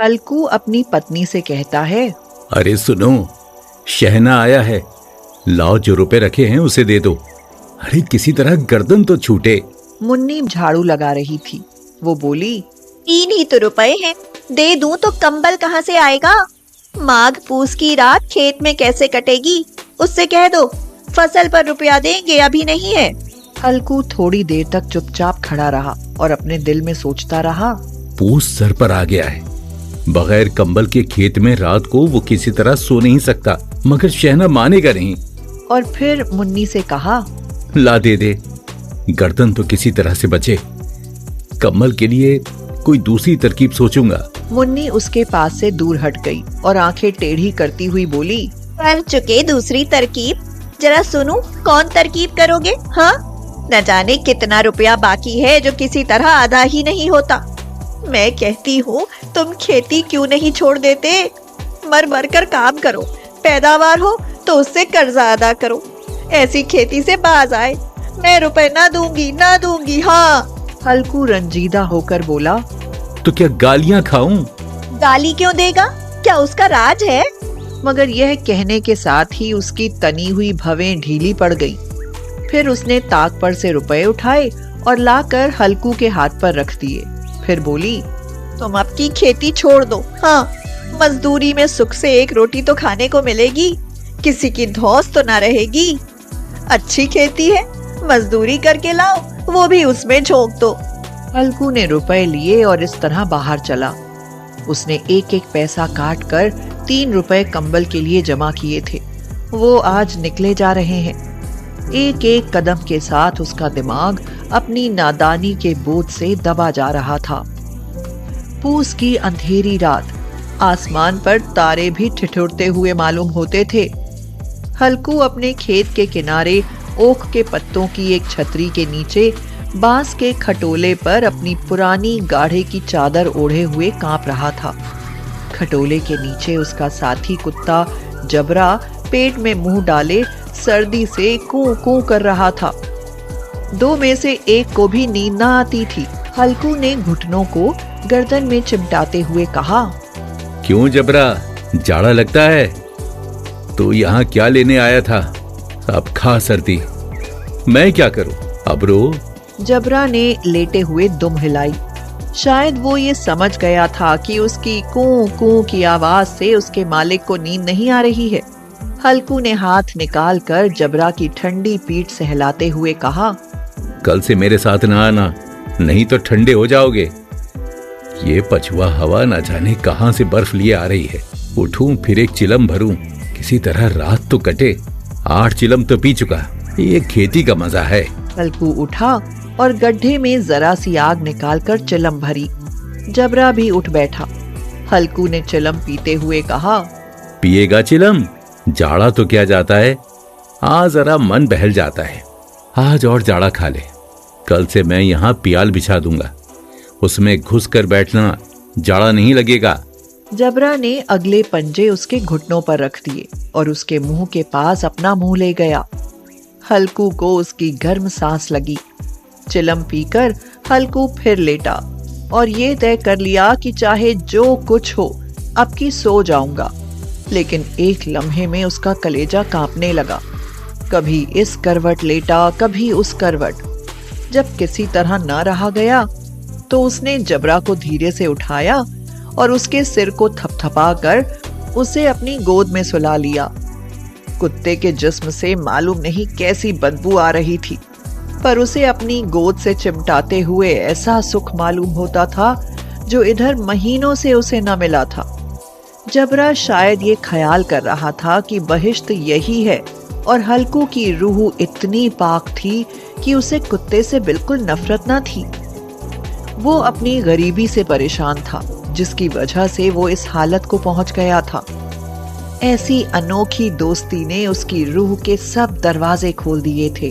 हल्कू अपनी पत्नी से कहता है, अरे सुनो, शहना आया है, लाओ जो रुपए रखे हैं उसे दे दो। अरे किसी तरह गर्दन तो छूटे। मुन्नी झाड़ू लगा रही थी। वो बोली, 3 ही तो रुपए हैं, दे दूं तो कंबल कहाँ से आएगा? माघ पूस की रात खेत में कैसे कटेगी? उससे कह दो फसल पर रुपया देंगे, अभी नहीं है। हल्कू थोड़ी देर तक चुपचाप खड़ा रहा और अपने दिल में सोचता रहा, पूस सर पर आ गया है। बगैर कंबल के खेत में रात को वो किसी तरह सो नहीं सकता, मगर शहना मानेगा नहीं। और फिर मुन्नी से कहा, ला दे दे, गर्दन तो किसी तरह से बचे। कंबल के लिए कोई दूसरी तरकीब सोचूंगा। मुन्नी उसके पास से दूर हट गई और आंखें टेढ़ी करती हुई बोली, कर चुके दूसरी तरकीब, जरा सुनूं कौन तरकीब करोगे? हाँ, न जाने कितना रुपया बाकी है जो किसी तरह आधा ही नहीं होता। मैं कहती हूँ तुम खेती क्यों नहीं छोड़ देते? मर मर कर काम करो, पैदावार हो तो उससे कर्जा अदा करो, ऐसी खेती से बाज आए। मैं रुपए ना दूंगी। हाँ। हल्कू रंजीदा होकर बोला, तो क्या गालियां खाऊं? गाली क्यों देगा? क्या उसका राज है? मगर यह कहने के साथ ही उसकी तनी हुई भवें ढीली पड़ गई। फिर उसने ताक पर से रुपए उठाए और लाकर हल्कू के हाथ पर रख दिए। फिर बोली, तुम अब की खेती छोड़ दो। हाँ, मजदूरी में सुख से एक रोटी तो खाने को मिलेगी, किसी की धौंस तो ना रहेगी। अच्छी खेती है, मजदूरी करके लाओ, वो भी उसमें झोंक दो। हल्कू ने रुपए लिए और इस तरह बाहर चला। उसने एक एक पैसा काट कर 3 रुपए कंबल के लिए जमा किए थे। वो आज निकले जा रहे हैं। एक एक कदम के साथ उसका दिमाग अपनी नादानी के बोझ से दबा जा रहा था। पूस की अंधेरी रात, आसमान पर तारे भी ठिठुरते हुए मालूम होते थे। हल्कू अपने खेत के किनारे ओक के पत्तों की एक छतरी के नीचे बांस के खटोले पर अपनी पुरानी गाढ़े की चादर ओढ़े हुए कांप रहा था। खटोले के नीचे उसका साथी कुत्ता जबरा पेट में मुंह डाले सर्दी से कूं कूं कर रहा था। 2 में से एक को भी नींद न आती थी। हल्कू ने घुटनों को गर्दन में चिमटाते हुए कहा, क्यों जबरा, जाड़ा लगता है? तो यहाँ क्या लेने आया था? अब खा सर्दी, मैं क्या करूं? अब रो। जबरा ने लेटे हुए दुम हिलाई। शायद वो ये समझ गया था कि उसकी कूं कूं की आवाज से उसके मालिक को नींद नहीं आ रही है। हल्कू ने हाथ निकालकर जबरा की ठंडी पीठ सहलाते हुए कहा, कल से मेरे साथ ना आना, नहीं तो ठंडे हो जाओगे। ये पछुआ हवा न जाने कहां से बर्फ लिए आ रही है। उठूं फिर एक चिलम भरूं, किसी तरह रात तो कटे। 8 चिलम तो पी चुका, ये खेती का मजा है। हल्कू उठा और गड्ढे में जरा सी आग निकालकर चिलम भरी। जबरा भी उठ बैठा। हल्कू ने चिलम पीते हुए कहा, पिएगा चिलम? जाड़ा तो क्या जाता है, आज जरा मन बहल जाता है। आज और जाड़ा खा ले, कल से मैं यहाँ पियाल बिछा दूंगा, उसमें घुस कर बैठना, जाड़ा नहीं लगेगा। जबरा ने अगले पंजे उसके घुटनों पर रख दिए और उसके मुंह के पास अपना मुंह ले गया। हल्कू को उसकी गर्म सांस लगी। चिलम पीकर हल्कू फिर लेटा और ये तय कर लिया कि चाहे जो कुछ हो, अब की सो जाऊंगा। लेकिन एक लम्हे में उसका कलेजा कांपने लगा। कभी इस करवट लेटा, कभी उस करवट। जब किसी तरह ना रहा गया तो उसने जबरा को धीरे से उठाया और उसके सिर को थपथपाकर उसे अपनी गोद में सुला लिया। कुत्ते के जिस्म से मालूम नहीं कैसी बदबू आ रही थी, पर उसे अपनी गोद से चिमटाते हुए ऐसा सुख मालूम होता था जो इधर महीनों से उसे न मिला था। जबरा शायद ये ख्याल कर रहा था कि बहिश्त यही है, और हल्कू की रूह इतनी पाक थी कि उसे कुत्ते से बिल्कुल नफरत न थी। वो अपनी गरीबी से परेशान था, जिसकी वजह से वो इस हालत को पहुंच गया था। ऐसी अनोखी दोस्ती ने उसकी रूह के सब दरवाजे खोल दिए थे।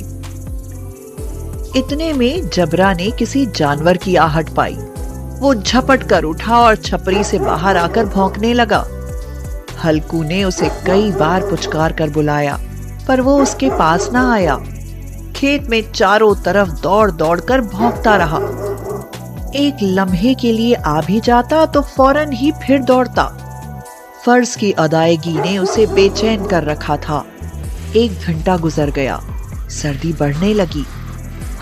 इतने में जबरा ने किसी जानवर की आहट पाई। वो झपट कर उठा और छपरी से बाहर आकर भौंकने लगा। हल्कू ने उसे कई बार पुचकार कर बुलाया, पर वो उसके पास ना आया। खेत में चारों तरफ दौड़ दौड़ कर भौंकता रहा। एक लम्हे के लिए आ भी जाता तो फौरन ही फिर दौड़ता। फर्ज की अदायगी ने उसे बेचैन कर रखा था। 1 घंटा गुजर गया, सर्दी बढ़ने लगी।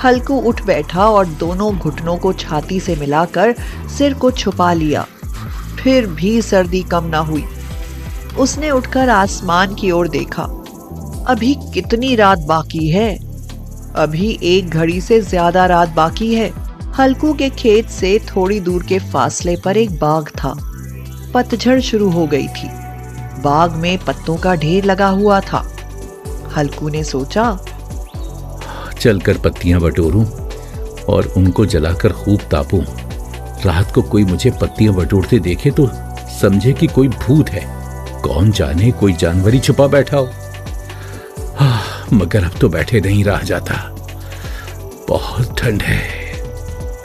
हल्कू उठ बैठा और दोनों घुटनों को छाती से मिलाकर सिर को छुपा लिया। फिर भी सर्दी कम ना हुई। उसने उठकर आसमान की ओर देखा। अभी कितनी रात बाकी है? अभी 1 घड़ी से ज्यादा रात बाकी है। हल्कू के खेत से थोड़ी दूर के फासले पर एक बाग था। पतझड़ शुरू हो गई थी। बाग में पत्तों का ढेर लगा हुआ था। हल्कू ने सोचा, चलकर पत्तियां बटोरूं और उनको जलाकर खूब तापूं। रात को कोई मुझे पत्तियां बटोरते देखे तो समझे कि कोई भूत है। कौन जाने कोई जानवर ही छुपा बैठा हो। मगर अब तो बैठे नहीं रहा जाता, बहुत ठंड है।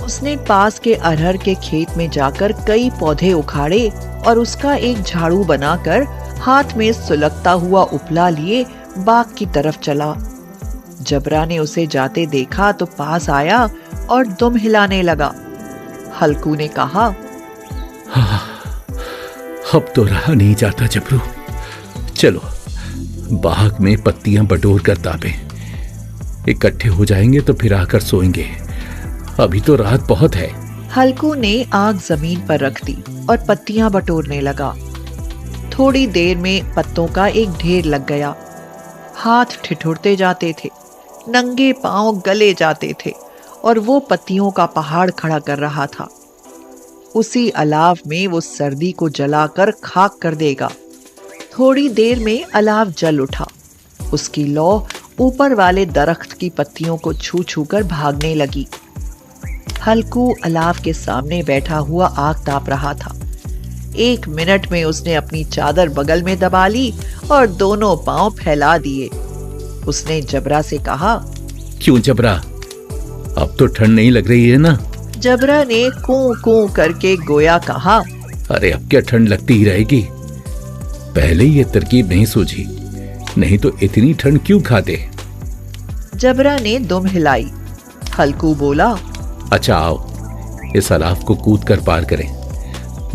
उसने पास के अरहर के खेत में जाकर कई पौधे उखाड़े और उसका एक झाड़ू बनाकर हाथ में सुलगता हुआ उपला लिए बाग की तरफ चला। जबरा ने उसे जाते देखा तो पास आया और दुम हिलाने लगा। हल्कू ने कहा, अब तो रहा नहीं जाता जबरू, चलो बाग में पत्तियां बटोर कर तापें। इकट्ठे हो जाएंगे तो फिर आकर सोएंगे, अभी तो रात बहुत है। हल्कू ने आग जमीन पर रख दी और पत्तियां बटोरने लगा। थोड़ी देर में पत्तों का एक ढेर लग गया। हाथ ठिठुरते जाते थे, नंगे पांव गले जाते थे और वो पत्तियों का पहाड़ खड़ा कर रहा था। उसी अलाव में वो सर्दी को जलाकर खाक कर देगा। थोड़ी देर में अलाव जल उठा। उसकी लौ ऊपर वाले दरख्त की पत्तियों को छू छू कर भागने लगी। हल्कू अलाव के सामने बैठा हुआ आग ताप रहा था। 1 मिनट में उसने अपनी चादर बगल में दबा ली और दोनों पांव फैला दिए। उसने जबरा से कहा, क्यों जबरा, अब तो ठंड नहीं लग रही है ना? जबरा ने कूं कूं करके गोया कहा, अरे अब क्या ठंड लगती ही रहेगी। पहले ये तरकीब नहीं सूझी, नहीं तो इतनी ठंड क्यों खाते। जबरा ने दुम हिलाई। हल्कू बोला, अच्छा आओ इस अलाव को कूद कर पार करें,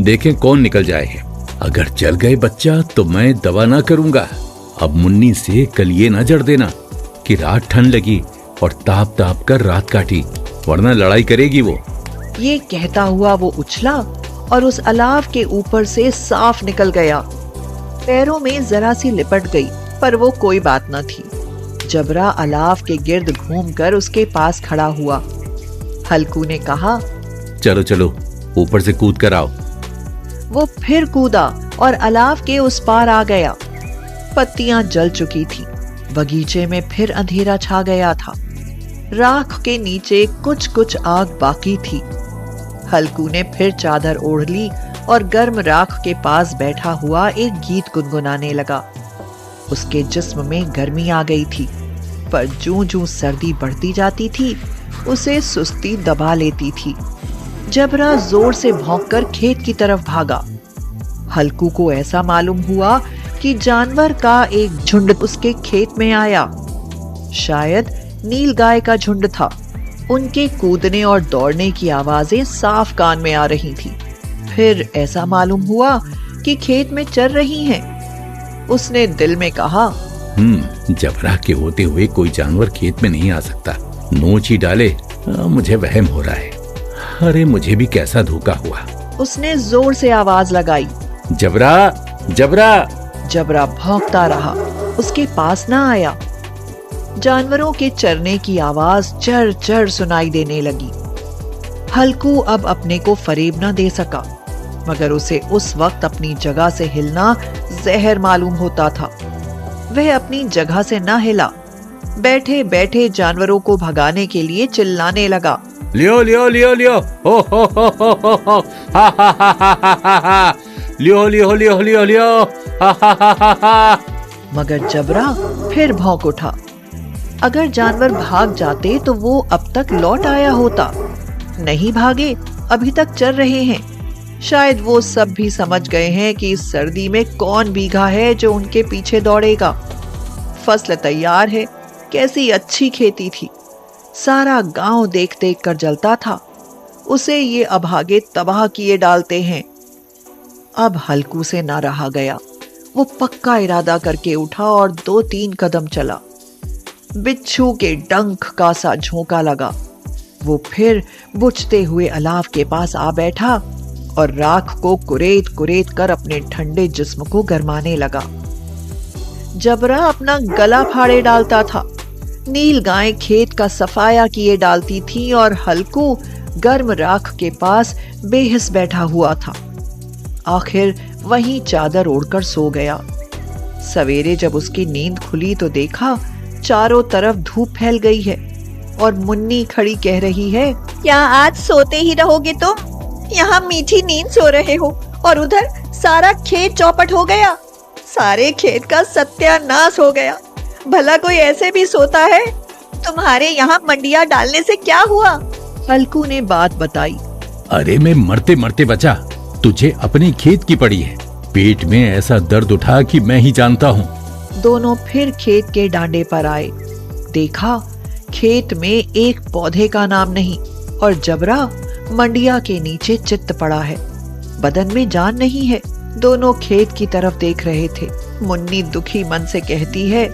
देखें कौन निकल जाए। अगर जल गए बच्चा तो मैं दवा ना करूंगा। अब मुन्नी से कल ये ना जड़ देना कि रात ठंड लगी और ताप ताप कर रात काटी, वरना लड़ाई करेगी वो। ये कहता हुआ वो उछला और उस अलाव के ऊपर से साफ निकल गया। पैरों में जरा सी लिपट गई, पर वो कोई बात न थी। जबरा अलाव के गिर्द घूमकर उसके पास खड़ा हुआ। हल्कू ने कहा, चलो चलो ऊपर से कूद कर आओ। वो फिर कूदा और अलाव के उस पार आ गया। पत्तियां जल चुकी थी। बगीचे में फिर अंधेरा छा गया था। राख के नीचे कुछ कुछ आग बाकी थी। हल्कू ने फिर चादर ओढ़ ली और गर्म राख के पास बैठा हुआ एक गीत गुनगुनाने लगा। उसके जिस्म में गर्मी आ गई थी, पर जूं-जूं सर्दी बढ़ती जाती थी उसे सुस्ती दबा लेती थी। जबरा जोर से भौंककर खेत की तरफ भागा। हल्कू को ऐसा मालूम हुआ कि जानवर का एक झुंड उसके खेत में आया। शायद नील गाय का झुंड था। उनके कूदने और दौड़ने की आवाजें साफ कान में आ रही थी। फिर ऐसा मालूम हुआ कि खेत में चर रही हैं। उसने दिल में कहा, जबरा के होते हुए कोई जानवर खेत में नहीं आ सकता। नोच ही डाले, मुझे वहम हो रहा है। अरे मुझे भी कैसा धोखा हुआ। उसने जोर से आवाज लगाई, जबरा जबरा। जबरा भौंकता रहा, उसके पास ना आया। जानवरों के चरने की आवाज चर चर सुनाई देने लगी। हल्कू अब अपने को फरेब न दे सका, मगर उसे उस वक्त अपनी जगह से हिलना जहर मालूम होता था। वह अपनी जगह से न हिला। बैठे बैठे जानवरों को भगाने के लिए चिल्लाने लगा, लियो लियो लियो लियो, हो हो हा हा हा हा हा हा, लियो लियो लियो लियो लियो, हा हा हा हा हा। मगर जबरा फिर भौंक उठा। अगर जानवर भाग जाते तो वो अब तक लौट आया होता। नहीं भागे, अभी तक चल रहे हैं। शायद वो सब भी समझ गए हैं कि इस सर्दी में कौन भीगा है जो उनके पीछे दौड़ेगा। फसल तैयार है, कैसी अच्छी खेती थी। सारा गांव देख देख कर जलता था। उसे ये अभागे तबाह किए डालते हैं। अब हल्कू से ना रहा गया। वो पक्का इरादा करके उठा और 2-3 कदम चला। बिच्छू के डंक का सा झोंका लगा। वो फिर बुझते हुए अलाव के पास आ बैठा और राख को कुरेद कुरेद कर अपने ठंडे जिस्म को गरमाने लगा। जबरा अपना गला फाड़े डालता था। नील गाय खेत का सफाया किए डालती थी और हल्कू गर्म राख के पास बेहिस बैठा हुआ था। आखिर वहीं चादर ओढ़कर सो गया। सवेरे जब उसकी नींद खुली तो देखा चारों तरफ धूप फैल गई है और मुन्नी खड़ी कह रही है, क्या आज सोते ही रहोगे तुम? यहाँ मीठी नींद सो रहे हो और उधर सारा खेत चौपट हो गया। सारे खेत का सत्यानाश हो गया। भला कोई ऐसे भी सोता है? तुम्हारे यहाँ मंडिया डालने से क्या हुआ? हल्कू ने बात बताई। अरे मैं मरते मरते बचा, तुझे अपने खेत की पड़ी है। पेट में ऐसा दर्द उठा कि मैं ही जानता हूँ। दोनों फिर खेत के डांडे पर आए। देखा खेत में एक पौधे का नाम नहीं और जबरा मंडिया के नीचे चित्त पड़ा है। बदन में जान नहीं है। दोनों खेत की तरफ देख रहे थे। मुन्नी दुखी मन से कहती है,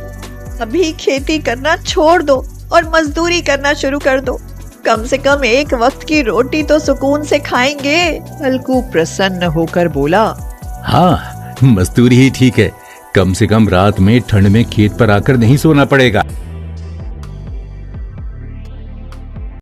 अभी खेती करना छोड़ दो और मजदूरी करना शुरू कर दो। कम से कम एक वक्त की रोटी तो सुकून से खाएंगे। हल्कू प्रसन्न होकर बोला, हाँ, मजदूरी ही ठीक है। कम से कम रात में ठंड में खेत पर आकर नहीं सोना पड़ेगा।